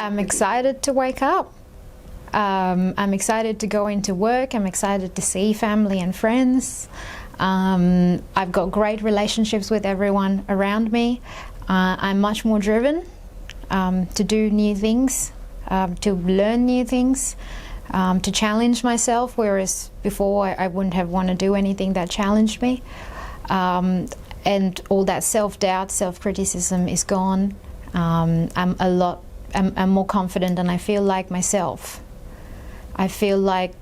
I'm excited to wake up. I'm excited to go into work. I'm excited to see family and friends. I've got great relationships with everyone around me. I'm much more driven to do new things, to learn new things, to challenge myself, whereas before I wouldn't have wanted to do anything that challenged me. And all that self-doubt, self-criticism is gone. I'm more confident and I feel like myself. I feel like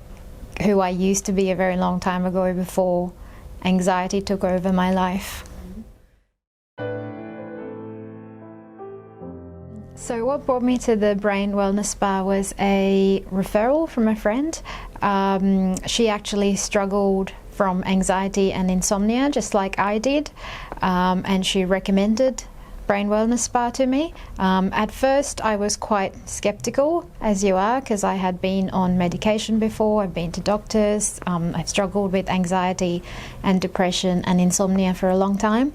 who I used to be a very long time ago before anxiety took over my life. So what brought me to the Brain Wellness Spa was a referral from a friend. She actually struggled from anxiety and insomnia just like I did, and she recommended Brain Wellness Spa to me. At first I was quite skeptical, as you are, because I had been on medication before, I've been to doctors, I've struggled with anxiety and depression and insomnia for a long time.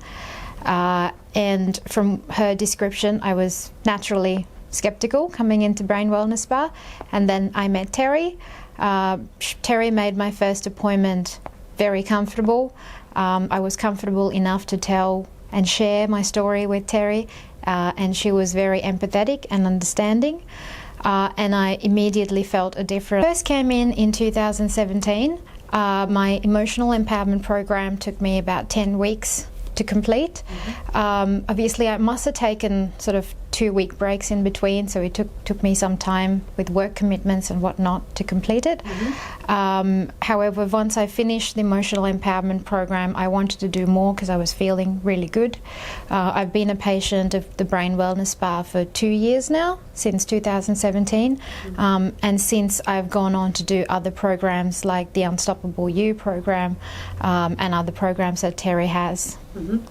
And from her description I was naturally skeptical coming into Brain Wellness Spa, and then I met Terry. Terry made my first appointment very comfortable. I was comfortable enough to tell and share my story with Terry, and she was very empathetic and understanding, and I immediately felt a difference. I first came in 2017. My emotional empowerment program took me about 10 weeks to complete. Obviously I must have taken sort of 2-week breaks in between, so it took me some time with work commitments and whatnot to complete it. However, once I finished the emotional empowerment program, I wanted to do more because I was feeling really good. I've been a patient of the Brain Wellness Spa for 2 years now, since 2017, and since I've gone on to do other programs like the Unstoppable You program, and other programs that Terry has.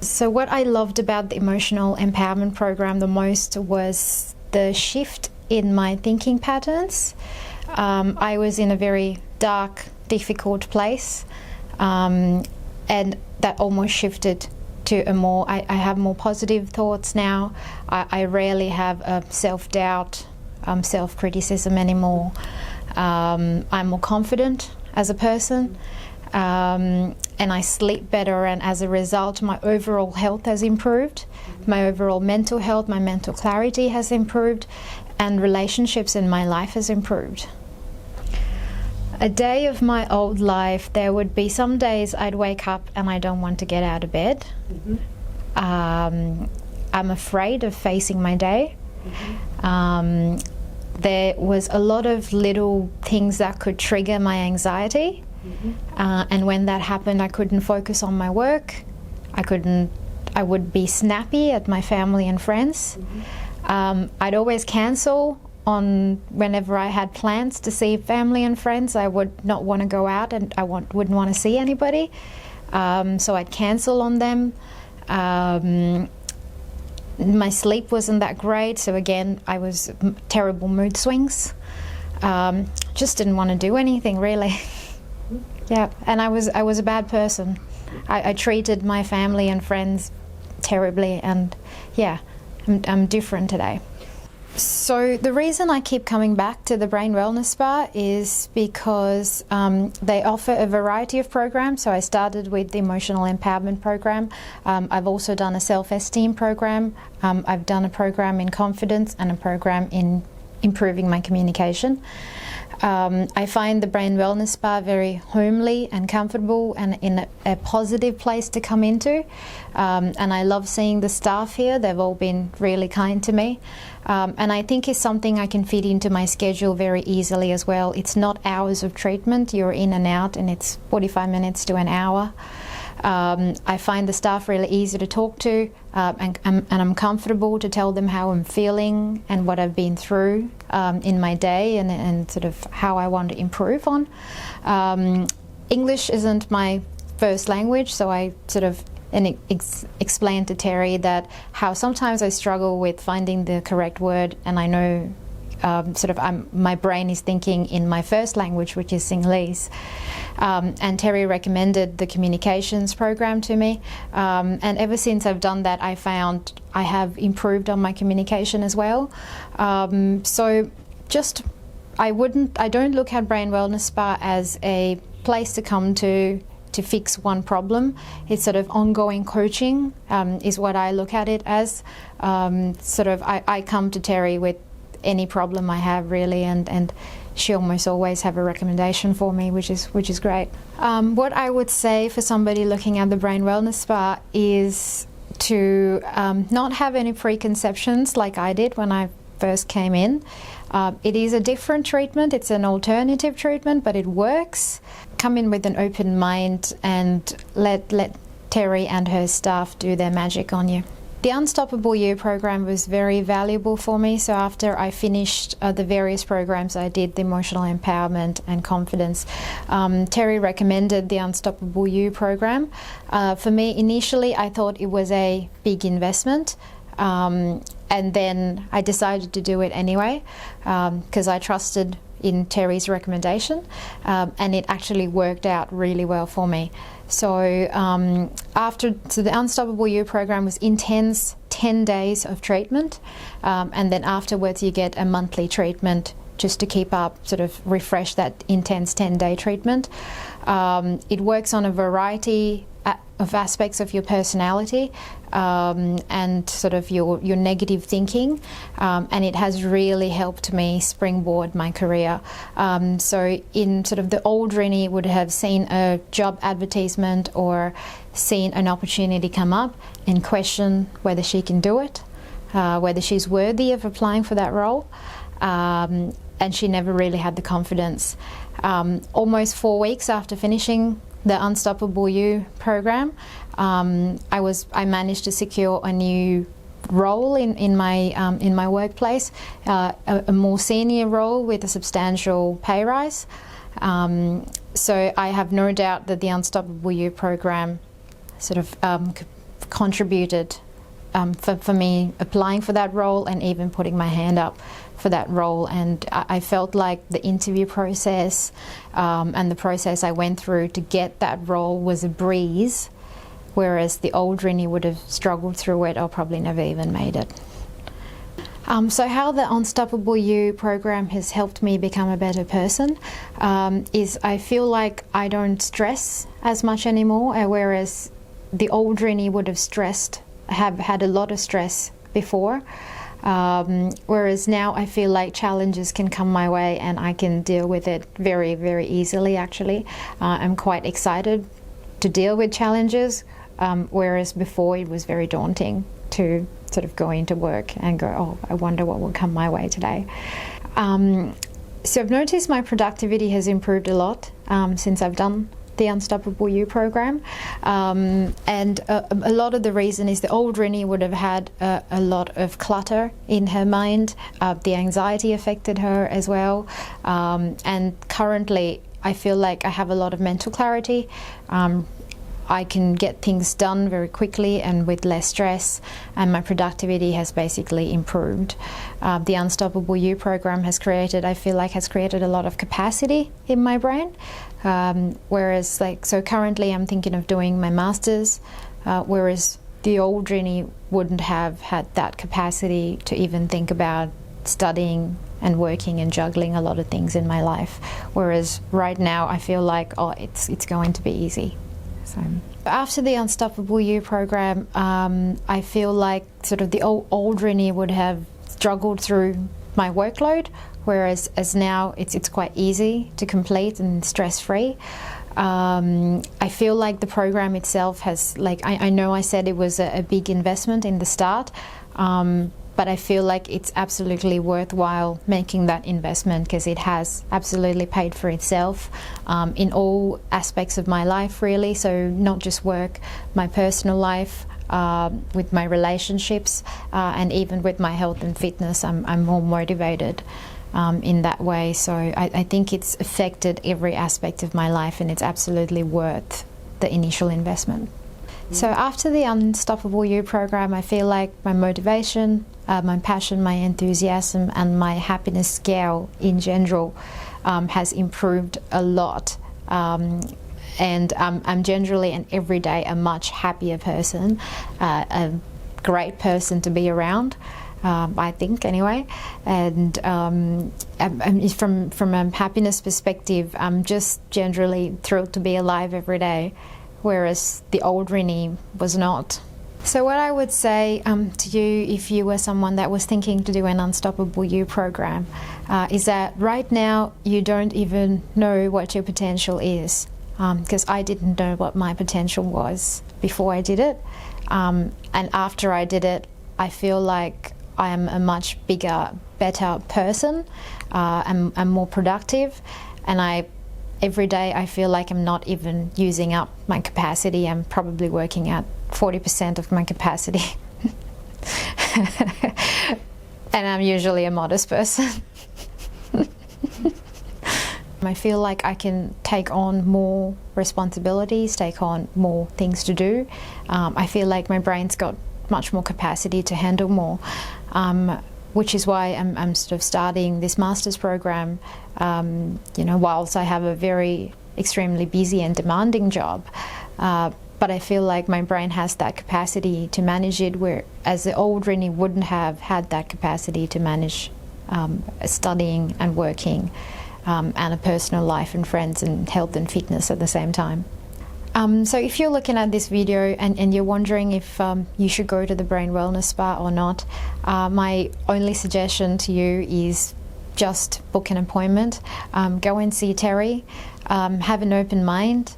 So what I loved about the emotional empowerment program the most was the shift in my thinking patterns. I was in a very dark, difficult place, and that almost shifted to a more, I have more positive thoughts now. I rarely have self-doubt, self-criticism anymore. I'm more confident as a person. And I sleep better, and as a result my overall health has improved. My overall mental health, my mental clarity has improved, and relationships in my life has improved. A day of my old life, there would be some days I'd wake up and I don't want to get out of bed. I'm afraid of facing my day. There was a lot of little things that could trigger my anxiety. And when that happened, I couldn't focus on my work. I would be snappy at my family and friends. I'd always cancel on whenever I had plans to see family and friends. I would not want to go out, and I wouldn't want to see anybody. So I'd cancel on them. My sleep wasn't that great, so again, I was terrible mood swings. Just didn't want to do anything really. Yeah, and I was a bad person. I treated my family and friends terribly, and yeah, I'm different today. So the reason I keep coming back to the Brain Wellness Spa is because they offer a variety of programs. So I started with the Emotional Empowerment program. I've also done a self-esteem program. I've done a program in confidence and a program in improving my communication. I find the Brain Wellness Spa very homely and comfortable, and in a positive place to come into. And I love seeing the staff here. They've all been really kind to me. And I think it's something I can fit into my schedule very easily as well. It's not hours of treatment. You're in and out, and it's 45 minutes to an hour. I find the staff really easy to talk to, and I'm comfortable to tell them how I'm feeling and what I've been through in my day, and sort of how I want to improve on. English isn't my first language, so I sort of explained to Terry that how sometimes I struggle with finding the correct word, and I know my brain is thinking in my first language, which is Sinhalese. And Terry recommended the communications program to me, and ever since I've done that, I found I have improved on my communication as well. So just I don't look at Brain Wellness Spa as a place to come to fix one problem. It's sort of ongoing coaching, is what I look at it as. I come to Terry with any problem I have, really, and she almost always have a recommendation for me, which is great. What I would say for somebody looking at the Brain Wellness Spa is to not have any preconceptions like I did when I first came in. It is a different treatment, it's an alternative treatment, but it works. Come in with an open mind and let Terry and her staff do their magic on you. The Unstoppable You program was very valuable for me. So after I finished the various programs I did, the emotional empowerment and confidence, Terry recommended the Unstoppable You program. For me, initially, I thought it was a big investment. And then I decided to do it anyway because I trusted in Terry's recommendation, and it actually worked out really well for me. So the Unstoppable You program was intense, 10 days of treatment, and then afterwards you get a monthly treatment just to keep up, sort of refresh that intense 10-day treatment. It works on a variety of aspects of your personality and sort of your negative thinking, and it has really helped me springboard my career. So in sort of the old Rini would have seen a job advertisement or seen an opportunity come up and question whether she can do it, whether she's worthy of applying for that role, and she never really had the confidence. Almost 4 weeks after finishing the Unstoppable You program, I managed to secure a new role in my workplace, a more senior role with a substantial pay rise. So I have no doubt that the Unstoppable You program sort of contributed for me applying for that role and even putting my hand up for that role. And I felt like the interview process and the process I went through to get that role was a breeze, whereas the old Rini would have struggled through it or probably never even made it. So how the Unstoppable You program has helped me become a better person is I feel like I don't stress as much anymore, whereas the old Rini would have had a lot of stress before. Whereas now I feel like challenges can come my way and I can deal with it very, very easily, actually. I'm quite excited to deal with challenges, whereas before it was very daunting to sort of go into work and go, oh, I wonder what will come my way today. So I've noticed my productivity has improved a lot since I've done the Unstoppable You program, and a lot of the reason is the old Rini would have had a lot of clutter in her mind. The anxiety affected her as well, and currently I feel like I have a lot of mental clarity. I can get things done very quickly and with less stress, and my productivity has basically improved. The Unstoppable You program has created a lot of capacity in my brain. Whereas, so currently I'm thinking of doing my master's, whereas the old Rini wouldn't have had that capacity to even think about studying and working and juggling a lot of things in my life. Whereas right now I feel like, oh, it's going to be easy. So after the Unstoppable You program, I feel like sort of the old Rini would have struggled through my workload, whereas now it's quite easy to complete and stress-free. I feel like the program itself has, I know I said it was a big investment in the start, but I feel like it's absolutely worthwhile making that investment because it has absolutely paid for itself in all aspects of my life, really. So not just work, my personal life, with my relationships, and even with my health and fitness, I'm more motivated in that way. So I think it's affected every aspect of my life, and it's absolutely worth the initial investment. So after the Unstoppable You program, I feel like my motivation, my passion, my enthusiasm and my happiness scale in general has improved a lot. And I'm generally and every day a much happier person, a great person to be around. I think anyway, and from a happiness perspective, I'm just generally thrilled to be alive every day, whereas the old Rinny was not. So what I would say to you, if you were someone that was thinking to do an Unstoppable You program, is that right now you don't even know what your potential is, because I didn't know what my potential was before I did it, and after I did it, I feel like I am a much bigger, better person, and more productive, and every day I feel like I'm not even using up my capacity. I'm probably working at 40% of my capacity. And I'm usually a modest person. I feel like I can take on more responsibilities, take on more things to do. I feel like my brain's got much more capacity to handle more, which is why I'm sort of starting this master's program, you know, whilst I have a very extremely busy and demanding job. But I feel like my brain has that capacity to manage it, whereas the old Rinny wouldn't have had that capacity to manage studying and working, and a personal life and friends and health and fitness at the same time. So if you're looking at this video and you're wondering if you should go to the Brain Wellness Spa or not, my only suggestion to you is just book an appointment, go and see Terry, have an open mind,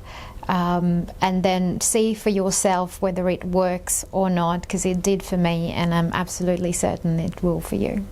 and then see for yourself whether it works or not, because it did for me and I'm absolutely certain it will for you.